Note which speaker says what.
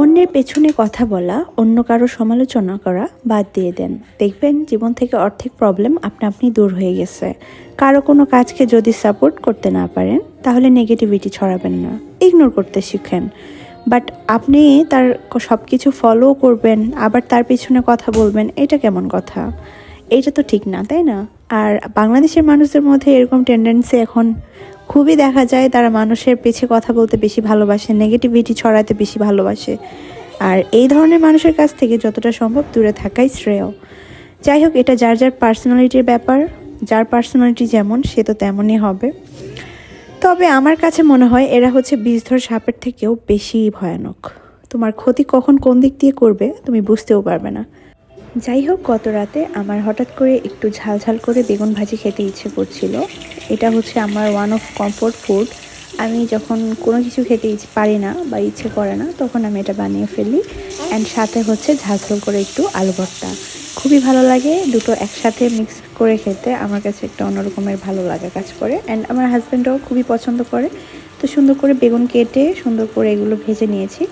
Speaker 1: অন্যের পেছনে কথা বলা, অন্য কারো সমালোচনা করা বাদ দিয়ে দেন। দেখবেন জীবন থেকে অর্ধেক প্রবলেম আপনা আপনি দূর হয়ে গেছে। কারো কোনো কাজকে যদি সাপোর্ট করতে না পারেন তাহলে নেগেটিভিটি ছড়াবেন না, ইগনোর করতে শিখেন। বাট আপনি তার সব কিছু ফলো করবেন আবার তার পিছনে কথা বলবেন, এটা কেমন কথা? এটা তো ঠিক না, তাই না? আর বাংলাদেশের মানুষদের মধ্যে এরকম টেন্ডেন্সি এখন খুবই দেখা যায়। তারা মানুষের পিছে কথা বলতে বেশি ভালোবাসে, নেগেটিভিটি ছড়াতে বেশি ভালোবাসে। আর এই ধরনের মানুষের কাছ থেকে যতটা সম্ভব দূরে থাকাই শ্রেয়। যাই হোক, এটা যার যার পার্সোনালিটির ব্যাপার। যার পার্সোনালিটি যেমন সে তো তেমনই হবে। তবে আমার কাছে মনে হয় এরা হচ্ছে বিষধর সাপের থেকেও বেশি ভয়ানক। তোমার ক্ষতি কখন কোন দিক দিয়ে করবে তুমি বুঝতেও পারবে না। যাই হোক, গত রাতে আমার হঠাৎ করে একটু ঝাল ঝাল করে বেগুন ভাজি খেতে ইচ্ছে করছিল। এটা হচ্ছে আমার ওয়ান অফ কমফোর্ট ফুড। আমি যখন কোনো কিছু খেতে পারি না বা ইচ্ছে করে না তখন আমি এটা বানিয়ে ফেলি। অ্যান্ড সাথে হচ্ছে ঝাল ঝাল করে একটু আলু ভর্তা। খুবই ভালো লাগে, দুটো একসাথে মিক্স করে খেতে আমার কাছে একটা অন্যরকমের ভালো লাগা কাজ করে। অ্যান্ড আমার হাজব্যান্ডও খুবই পছন্দ করে। তো সুন্দর করে বেগুন কেটে সুন্দর করে এগুলো ভেজে নিয়েছি।